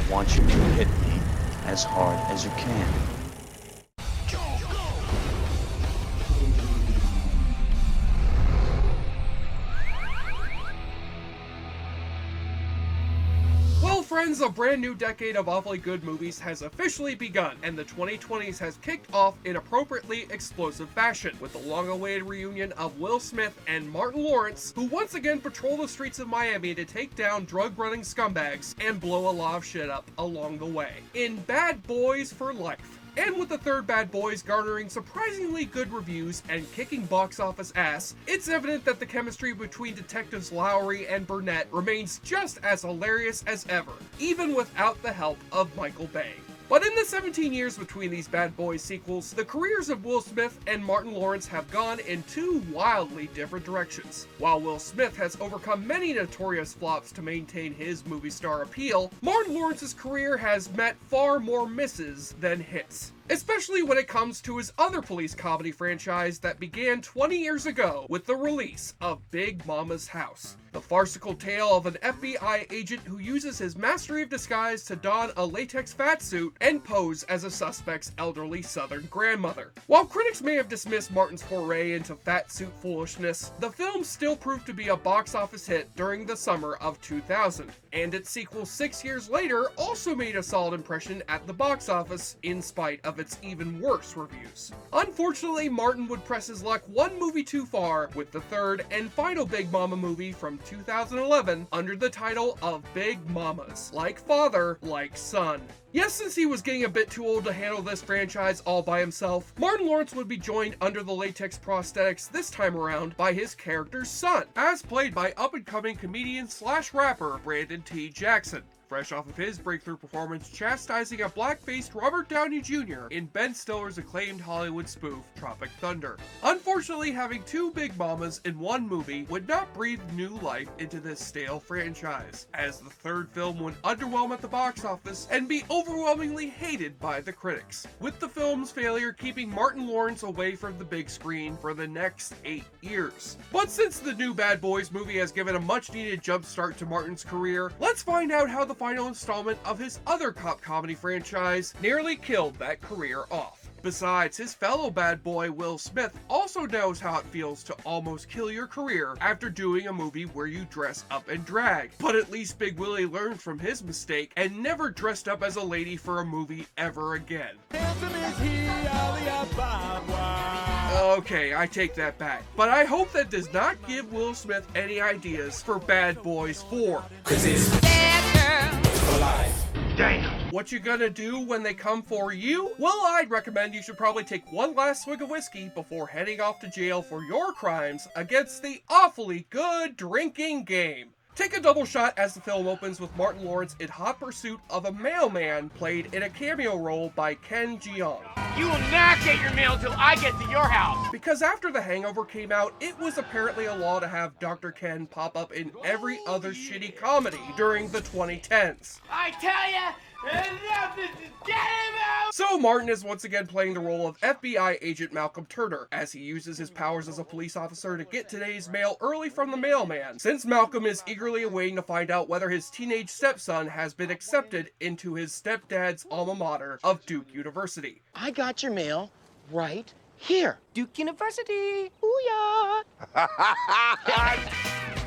want you to hit me as hard as you can. Well, friends, a brand new decade of awfully good movies has officially begun, and the 2020s has kicked off in appropriately explosive fashion, with the long-awaited reunion of Will Smith and Martin Lawrence, who once again patrol the streets of Miami to take down drug-running scumbags and blow a lot of shit up along the way, in Bad Boys for Life. And with the third Bad Boys garnering surprisingly good reviews and kicking box office ass, it's evident that the chemistry between detectives Lowry and Burnett remains just as hilarious as ever, even without the help of Michael Bay. But in the 17 years between these Bad Boys sequels, the careers of Will Smith and Martin Lawrence have gone in two wildly different directions. While Will Smith has overcome many notorious flops to maintain his movie star appeal, Martin Lawrence's career has met far more misses than hits. Especially when it comes to his other police comedy franchise that began 20 years ago with the release of Big Momma's House. The farcical tale of an FBI agent who uses his mastery of disguise to don a latex fatsuit and pose as a suspect's elderly southern grandmother. While critics may have dismissed Martin's foray into fatsuit foolishness, the film still proved to be a box office hit during the summer of 2000, and its sequel 6 years later also made a solid impression at the box office in spite of its even worse reviews. Unfortunately, Martin would press his luck one movie too far with the third and final Big Momma movie from 2011 under the title of Big Mommas. Like father, like son. Yes, since he was getting a bit too old to handle this franchise all by himself, Martin Lawrence would be joined under the latex prosthetics this time around by his character's son, as played by up-and-coming comedian slash rapper Brandon T. Jackson, fresh off of his breakthrough performance chastising a black-faced Robert Downey Jr. in Ben Stiller's acclaimed Hollywood spoof, Tropic Thunder. Unfortunately, having two Big Mommas in one movie would not breathe new life into this stale franchise, as the third film would underwhelm at the box office and be overwhelmingly hated by the critics, with the film's failure keeping Martin Lawrence away from the big screen for the next 8 years. But since the new Bad Boys movie has given a much-needed jumpstart to Martin's career, let's find out how the final installment of his other cop comedy franchise nearly killed that career off. Besides, his fellow bad boy Will Smith also knows how it feels to almost kill your career after doing a movie where you dress up and drag. But at least Big Willie learned from his mistake and never dressed up as a lady for a movie ever again. Okay, I take that back. But I hope that does not give Will Smith any ideas for Bad Boys 4. Cause it's damn. What you gonna do when they come for you? Well, I'd recommend you should probably take one last swig of whiskey before heading off to jail for your crimes against the awfully good drinking game. Take a double shot as the film opens with Martin Lawrence in hot pursuit of a mailman played in a cameo role by Ken Jeong. You will not get your mail till I get to your house! Because after The Hangover came out, it was apparently a law to have Dr. Ken pop up in every other shitty comedy during the 2010s. I tell ya, enough is getting out! So Martin is once again playing the role of FBI agent Malcolm Turner, as he uses his powers as a police officer to get today's mail early from the mailman, since Malcolm is eagerly awaiting to find out whether his teenage stepson has been accepted into his stepdad's alma mater of Duke University. I got your mail right here. Duke University! Booyah!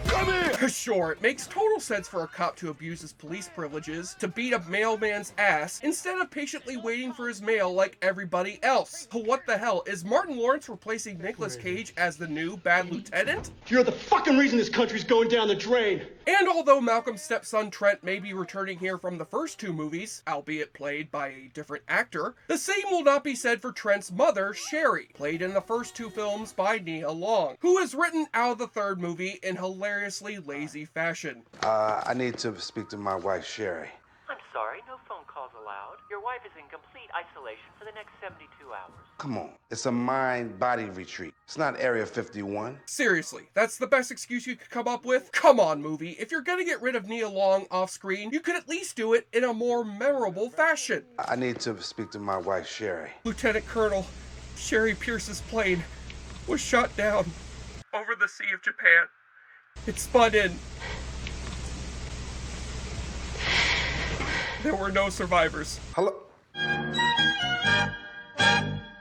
Come here! Sure, it makes total sense for a cop to abuse his police privileges to beat a mailman's ass instead of patiently waiting for his mail like everybody else. But what the hell, is Martin Lawrence replacing Nicolas Cage as the new bad lieutenant? You're the fucking reason this country's going down the drain! And although Malcolm's stepson Trent may be returning here from the first two movies, albeit played by a different actor, the same will not be said for Trent's mother, Sherry, played in the first two films by Nia Long, who is written out of the third movie in hilariously lazy fashion. I need to speak to my wife, Sherry. I'm sorry, no phone calls allowed. Your wife is in complete isolation for the next 72 hours. Come on, it's a mind-body retreat. It's not Area 51. Seriously, that's the best excuse you could come up with? Come on, movie. If you're gonna get rid of Nia Long off screen, you could at least do it in a more memorable fashion. I need to speak to my wife, Sherry. Lieutenant Colonel Sherry Pierce's plane was shot down over the Sea of Japan. It spun in. There were no survivors. Hello?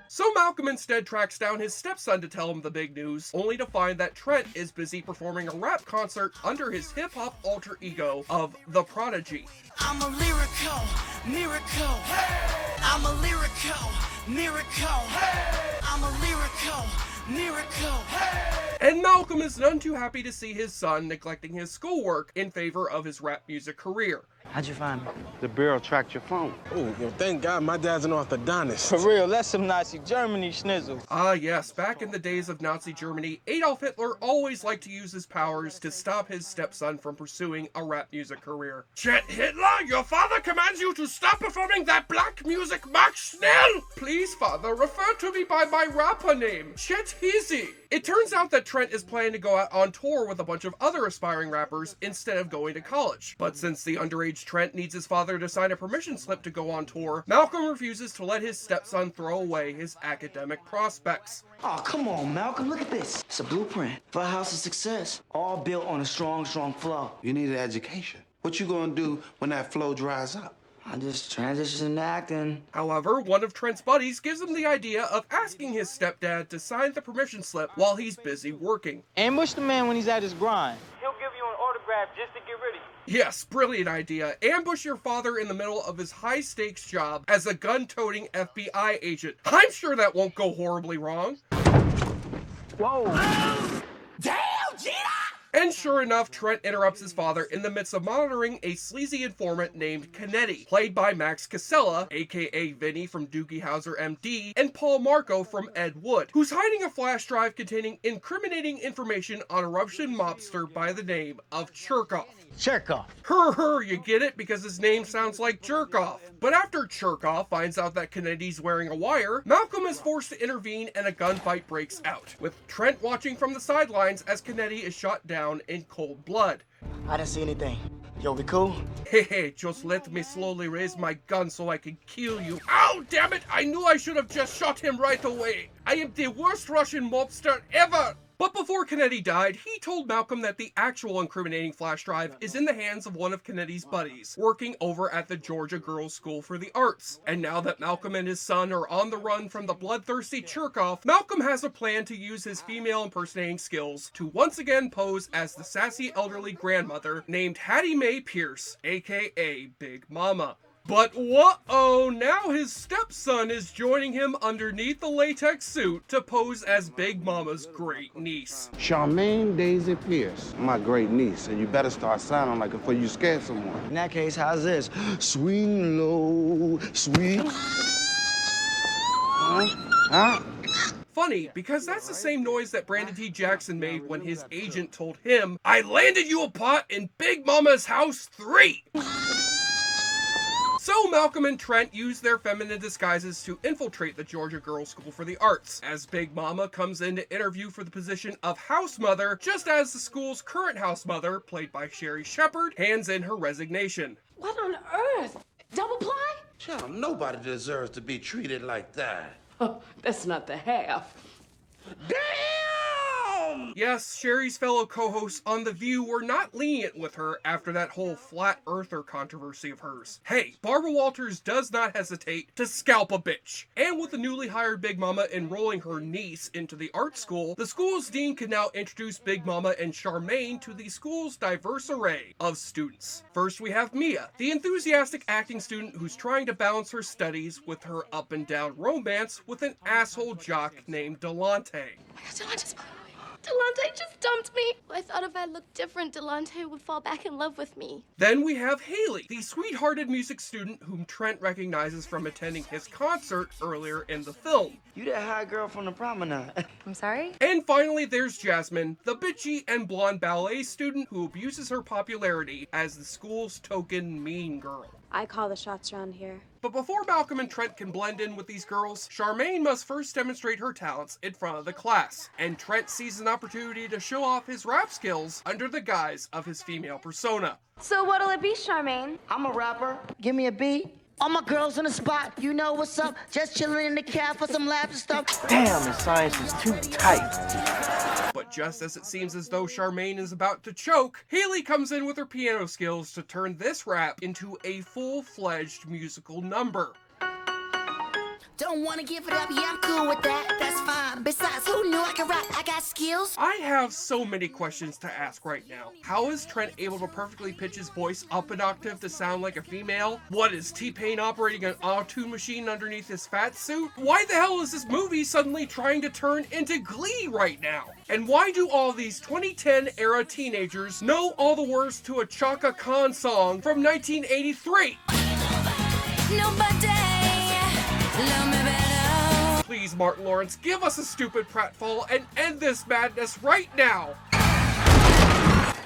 So Malcolm instead tracks down his stepson to tell him the big news, only to find that Trent is busy performing a rap concert under his hip-hop alter ego of The Prodigy. I'm a lyrical miracle. Hey! I'm a lyrical miracle. Hey! I'm a lyrical miracle. Hey! And Malcolm is none too happy to see his son neglecting his schoolwork in favor of his rap music career. How'd you find me? The Bureau tracked your phone. Oh, well, thank God my dad's an orthodontist. For real, that's some Nazi Germany schnizzle. Ah yes, back in the days of Nazi Germany, Adolf Hitler always liked to use his powers to stop his stepson from pursuing a rap music career. Chet Hitler, your father commands you to stop performing that black music, Max Schnell! Please, father, refer to me by my rapper name, Chet Heasy. It turns out that Trent is planning to go out on tour with a bunch of other aspiring rappers instead of going to college. But since the underage Trent needs his father to sign a permission slip to go on tour, Malcolm refuses to let his stepson throw away his academic prospects. Oh, come on, Malcolm, look at this. It's a blueprint for a house of success, all built on a strong flow. You need an education. What you gonna do when that flow dries up? I just transitioned into acting. However, one of Trent's buddies gives him the idea of asking his stepdad to sign the permission slip while he's busy working. Ambush the man when he's at his grind. He'll give you an autograph just to get rid of you. Yes, brilliant idea. Ambush your father in the middle of his high-stakes job as a gun-toting FBI agent. I'm sure that won't go horribly wrong. Whoa. Damn, Gina! And sure enough, Trent interrupts his father in the midst of monitoring a sleazy informant named Kennedy, played by Max Casella, a.k.a. Vinny from Doogie Howser MD, and Paul Marco from Ed Wood, who's hiding a flash drive containing incriminating information on a Russian mobster by the name of Cherkov. Cherkov. You get it? Because his name sounds like Jerkoff. But after Cherkov finds out that Kennedy's wearing a wire, Malcolm is forced to intervene and a gunfight breaks out, with Trent watching from the sidelines as Kennedy is shot down in cold blood. I didn't see anything. Yo, we cool? Hey, just let me slowly raise my gun so I can kill you. Ow, damn it! I knew I should have just shot him right away. I am the worst Russian mobster ever! But before Kennedy died, he told Malcolm that the actual incriminating flash drive is in the hands of one of Kennedy's buddies, working over at the Georgia Girls' School for the Arts. And now that Malcolm and his son are on the run from the bloodthirsty Cherkov, Malcolm has a plan to use his female impersonating skills to once again pose as the sassy elderly grandmother named Hattie Mae Pierce, aka Big Mama. But whoa, now his stepson is joining him underneath the latex suit to pose as Big Mama's great niece. Charmaine Daisy Pierce, my great niece, and you better start sounding like it before you scare someone. In that case, how's this? Swing low, sweet. Huh? Funny, because that's the same noise that Brandon T. Jackson made when his agent told him, "I landed you a pot in Big Momma's House 3! So Malcolm and Trent use their feminine disguises to infiltrate the Georgia Girls' School for the Arts, as Big Mama comes in to interview for the position of house mother, just as the school's current house mother, played by Sherry Shepard, hands in her resignation. What on earth? Double ply? Child, nobody deserves to be treated like that. Oh, that's not the half. Damn! Yes, Sherry's fellow co-hosts on The View were not lenient with her after that whole flat earther controversy of hers. Hey, Barbara Walters does not hesitate to scalp a bitch. And with the newly hired Big Mama enrolling her niece into the art school, the school's dean can now introduce Big Mama and Charmaine to the school's diverse array of students. First we have Mia, the enthusiastic acting student who's trying to balance her studies with her up and down romance with an asshole jock named Delante. Delante just dumped me. I thought if I looked different, Delante would fall back in love with me. Then we have Haley, the sweet-hearted music student whom Trent recognizes from attending his concert earlier in the film. You that hot girl from the promenade. I'm sorry? And finally, there's Jasmine, the bitchy and blonde ballet student who abuses her popularity as the school's token mean girl. I call the shots around here. But before Malcolm and Trent can blend in with these girls, Charmaine must first demonstrate her talents in front of the class, and Trent sees an opportunity to show off his rap skills under the guise of his female persona. So what'll it be, Charmaine? I'm a rapper. Give me a beat. All my girls in the spot, you know what's up. Just chilling in the cab for some laughs and stuff. Damn, the science is too tight. But just as it seems as though Charmaine is about to choke, Haley comes in with her piano skills to turn this rap into a full-fledged musical number. Don't wanna give it up, yeah, I'm cool with that, that's fine. Besides, who knew I could rap? I got skills. I have so many questions to ask right now. How is Trent able to perfectly pitch his voice up an octave to sound like a female? What, is T-Pain operating an auto-tune machine underneath his fat suit? Why the hell is this movie suddenly trying to turn into Glee right now? And why do all these 2010 era teenagers know all the words to a Chaka Khan song from 1983? Nobody. Please, Martin Lawrence, give us a stupid pratfall and end this madness right now!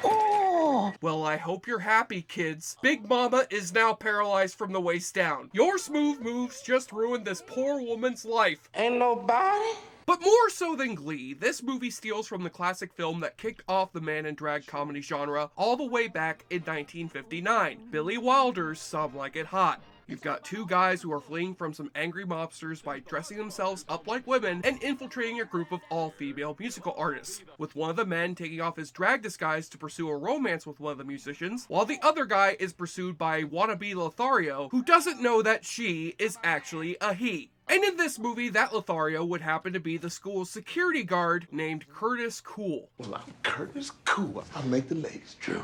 Oh. Well, I hope you're happy, kids. Big Mama is now paralyzed from the waist down. Your smooth moves just ruined this poor woman's life. Ain't nobody. But more so than Glee, this movie steals from the classic film that kicked off the man in drag comedy genre all the way back in 1959, Billy Wilder's Some Like It Hot. You've got two guys who are fleeing from some angry mobsters by dressing themselves up like women and infiltrating a group of all-female musical artists, with one of the men taking off his drag disguise to pursue a romance with one of the musicians, while the other guy is pursued by wannabe Lothario, who doesn't know that she is actually a he. And in this movie, that Lothario would happen to be the school's security guard named Curtis Cool. Well, I'm Curtis Cool. I'll make the ladies drool.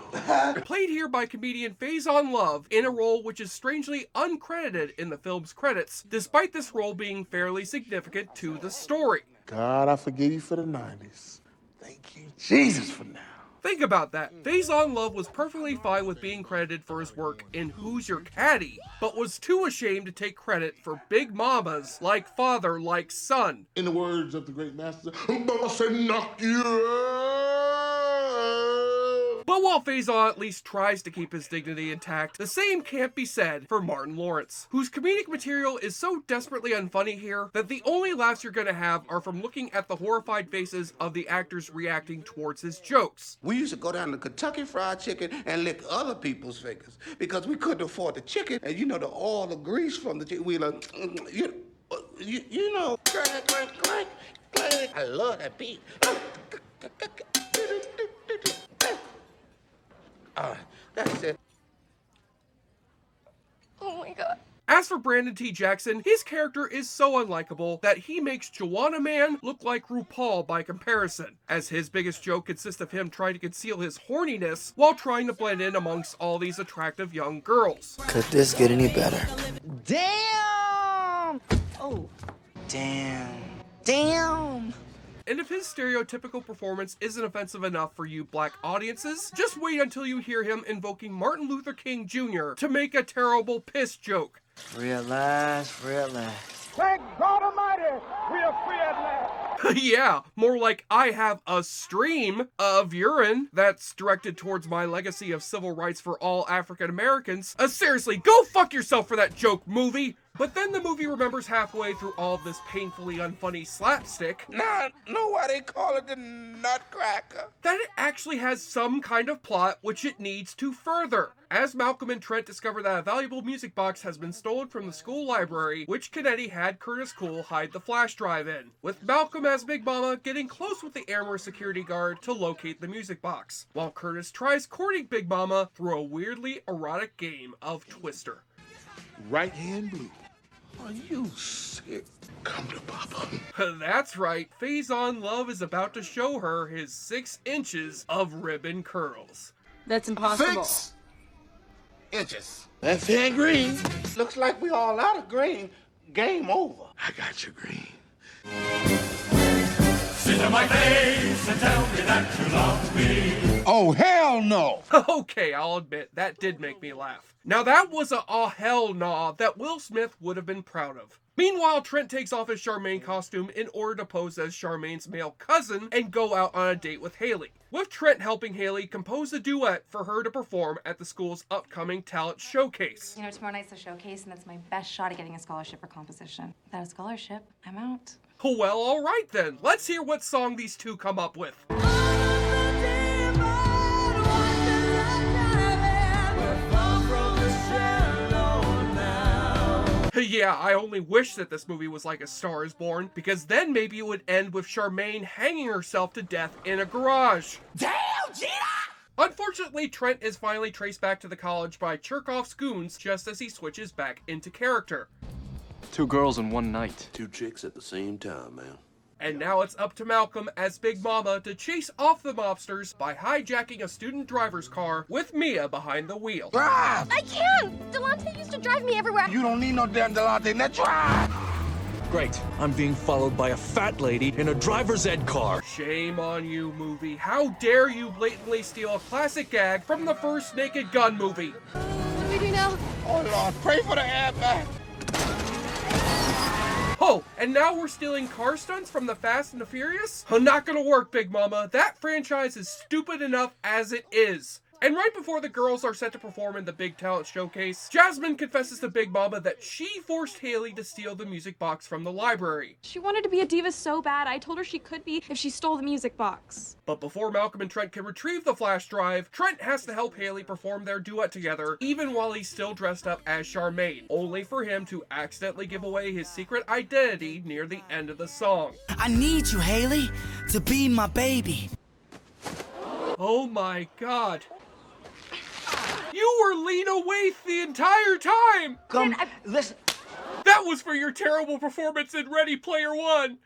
Played here by comedian Faison Love in a role which is strangely uncredited in the film's credits, despite this role being fairly significant to the story. God, I forgive you for the 90s. Thank you, Jesus, for now. Think about that. Faison Love was perfectly fine with being credited for his work in Who's Your Caddy, but was too ashamed to take credit for Big Mommas, like father, like son. In the words of the great master, Mama said knock you out. But while Faison at least tries to keep his dignity intact, the same can't be said for Martin Lawrence, whose comedic material is so desperately unfunny here that the only laughs you're gonna have are from looking at the horrified faces of the actors reacting towards his jokes. We used to go down to Kentucky Fried Chicken and lick other people's fingers because we couldn't afford the chicken, and you know all the grease from the chicken. We like, you know, clank, clank, clank, clank. I love that beat. That's it. Oh my god. As for Brandon T. Jackson, his character is so unlikable that he makes Joanna Man look like RuPaul by comparison, as his biggest joke consists of him trying to conceal his horniness while trying to blend in amongst all these attractive young girls. Could this get any better? Damn! Oh. Damn. Damn. And if his stereotypical performance isn't offensive enough for you black audiences, just wait until you hear him invoking Martin Luther King Jr. to make a terrible piss joke. Realize. Thank God Almighty, we are free at last. Yeah, more like I have a stream of urine that's directed towards my legacy of civil rights for all African Americans. Seriously, go fuck yourself for that joke, movie! But then the movie remembers halfway through all of this painfully unfunny slapstick. Nah, know why they call it the Nutcracker? That it actually has some kind of plot which it needs to further. As Malcolm and Trent discover that a valuable music box has been stolen from the school library, which Kennedy had Curtis Cool hide the flash drive in, with Malcolm as Big Mama getting close with the Airmer security guard to locate the music box, while Curtis tries courting Big Mama through a weirdly erotic game of Twister. Right hand blue. Are you sick? Come to Papa. That's right, Faison Love is about to show her his 6 inches of ribbon curls. That's impossible. 6 inches. Left hand green. Looks like we all out of green. Game over. I got your green. Sit on my face and tell me that you love me. Oh, hell no! Okay, I'll admit, that did make me laugh. Now that was a oh hell nah that Will Smith would have been proud of. Meanwhile, Trent takes off his Charmaine costume in order to pose as Charmaine's male cousin and go out on a date with Haley, with Trent helping Haley compose a duet for her to perform at the school's upcoming talent showcase. You know, tomorrow night's the showcase, and that's my best shot at getting a scholarship for composition. Without a scholarship, I'm out. Well, alright then. Let's hear what song these two come up with. Yeah, I only wish that this movie was like A Star is Born, because then maybe it would end with Charmaine hanging herself to death in a garage. Damn, Gina! Unfortunately, Trent is finally traced back to the college by Cherkov's goons just as he switches back into character. 2 girls in one night. 2 chicks at the same time, man. And now it's up to Malcolm as Big Mama to chase off the mobsters by hijacking a student driver's car with Mia behind the wheel. I can't! Delonte used to drive me everywhere. You don't need no damn Delonte. Now drive! Great. I'm being followed by a fat lady in a driver's ed car. Shame on you, movie. How dare you blatantly steal a classic gag from the first Naked Gun movie? What do we do now? Oh, Lord, pray for the airbag. Oh, and now we're stealing car stunts from the Fast and the Furious? Not gonna work, Big Mama. That franchise is stupid enough as it is. And right before the girls are set to perform in the Big Talent Showcase, Jasmine confesses to Big Mama that she forced Haley to steal the music box from the library. She wanted to be a diva so bad, I told her she could be if she stole the music box. But before Malcolm and Trent can retrieve the flash drive, Trent has to help Haley perform their duet together, even while he's still dressed up as Charmaine, only for him to accidentally give away his secret identity near the end of the song. I need you, Haley, to be my baby. Oh my god. You were Lena Waithe the entire time! Come, listen. That was for your terrible performance in Ready Player One!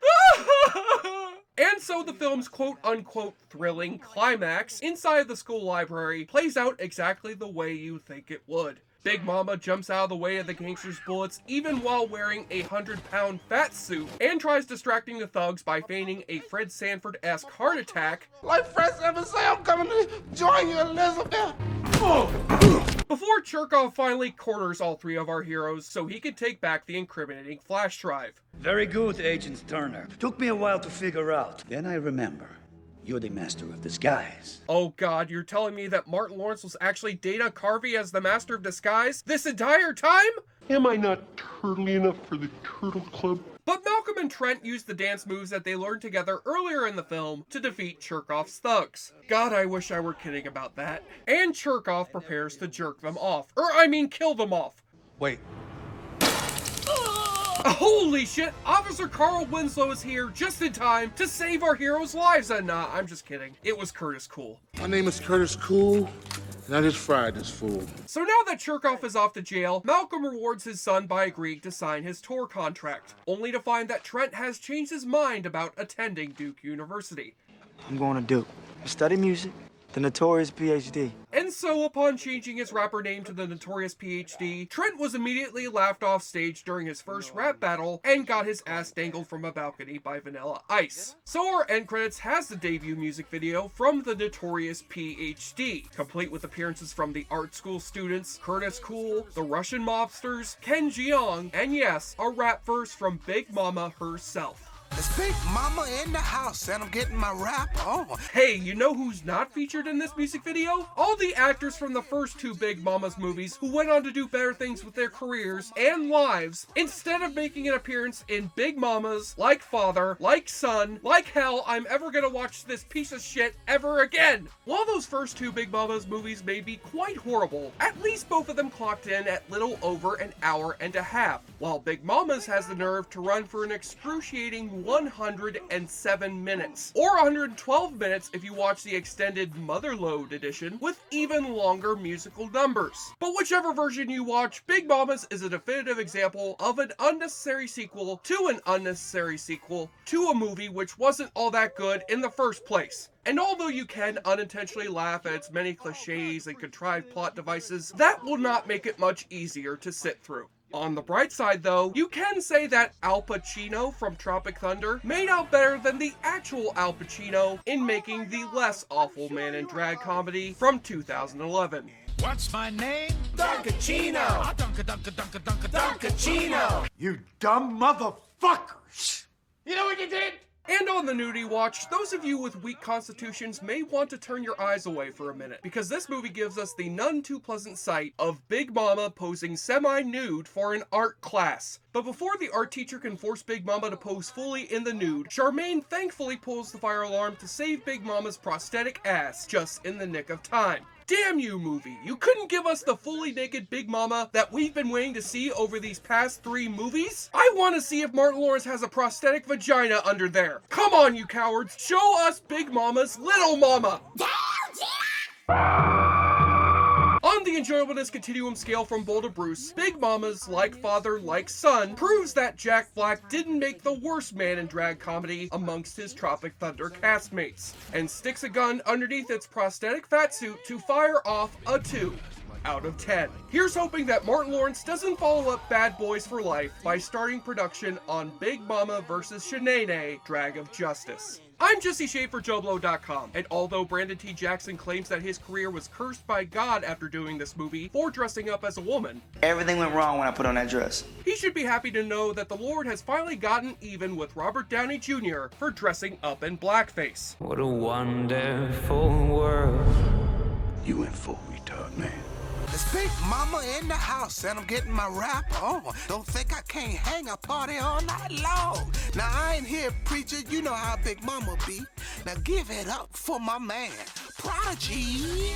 And so the film's quote-unquote thrilling climax inside the school library plays out exactly the way you think it would. Big Mama jumps out of the way of the gangsters' bullets even while wearing a 100-pound fat suit and tries distracting the thugs by feigning a Fred Sanford-esque heart attack. Like Fred Sanford say, I'm coming to join you, Elizabeth. Before Cherkov finally corners all 3 of our heroes so he could take back the incriminating flash drive. Very good, Agent Turner. Took me a while to figure out. Then I remember. You're the master of disguise. Oh god, you're telling me that Martin Lawrence was actually Dana Carvey as the master of disguise this entire time? Am I not turtly enough for the Turtle Club? But Malcolm and Trent use the dance moves that they learned together earlier in the film to defeat Cherkov's thugs. God, I wish I were kidding about that. And Cherkov prepares to jerk them off. Kill them off. Wait. Holy shit! Officer Carl Winslow is here just in time to save our heroes' lives. And nah, I'm just kidding. It was Curtis Cool. My name is Curtis Cool, and I just fried this fool. So now that Cherkov is off to jail, Malcolm rewards his son by agreeing to sign his tour contract, only to find that Trent has changed his mind about attending Duke University. I'm going to Duke. Study music. The Notorious PhD. And so, upon changing his rapper name to the Notorious PhD, Trent was immediately laughed off stage during his first rap battle and got his ass dangled from a balcony by Vanilla Ice. So our end credits has the debut music video from the Notorious PhD, complete with appearances from the art school students, Curtis Cool, the Russian mobsters, Ken Jeong, and yes, a rap verse from Big Mama herself. It's Big Mama in the house, and I'm getting my rap on. Hey, you know who's not featured in this music video? All the actors from the first 2 Big Momma's movies who went on to do better things with their careers and lives, instead of making an appearance in Big Momma's, like father, like son, like hell, I'm ever gonna watch this piece of shit ever again. While those first 2 Big Momma's movies may be quite horrible, at least both of them clocked in at little over an hour and a half, while Big Momma's has the nerve to run for an excruciating 107 minutes, or 112 minutes if you watch the extended Motherload edition with even longer musical numbers. But whichever version you watch, Big Momma's is a definitive example of an unnecessary sequel to an unnecessary sequel to a movie which wasn't all that good in the first place. And although you can unintentionally laugh at its many cliches and contrived plot devices, that will not make it much easier to sit through. On the bright side though, you can say that Alpa Chino from Tropic Thunder made out better than the actual Alpa Chino in making the less awful man in drag comedy from 2011. What's my name? Chino. Chino. You dumb motherfuckers! You know what you did? And on the nudie watch, those of you with weak constitutions may want to turn your eyes away for a minute, because this movie gives us the none too pleasant sight of Big Mama posing semi-nude for an art class. But before the art teacher can force Big Mama to pose fully in the nude, Charmaine thankfully pulls the fire alarm to save Big Mama's prosthetic ass just in the nick of time. Damn you, movie. You couldn't give us the fully naked Big Mama that we've been waiting to see over these past 3 movies? I want to see if Martin Lawrence has a prosthetic vagina under there. Come on, you cowards. Show us Big Mama's Little Mama. On the enjoyableness continuum scale from Bull to Bruce, Big Momma's Like Father, Like Son proves that Jack Black didn't make the worst man in drag comedy amongst his Tropic Thunder castmates, and sticks a gun underneath its prosthetic fatsuit to fire off a 2 out of 10. Here's hoping that Martin Lawrence doesn't follow up Bad Boys for Life by starting production on Big Momma vs. Shanae, Drag of Justice. I'm Jesse Shea for JoBlo.com, and although Brandon T. Jackson claims that his career was cursed by God after doing this movie for dressing up as a woman, everything went wrong when I put on that dress. He should be happy to know that the Lord has finally gotten even with Robert Downey Jr. for dressing up in blackface. What a wonderful world. You in full retard, man. It's Big Mama in the house, and I'm getting my rap on. Don't think I can't hang a party all night long. Now, I ain't here, preacher. You know how Big Mama be. Now, give it up for my man, Prodigy.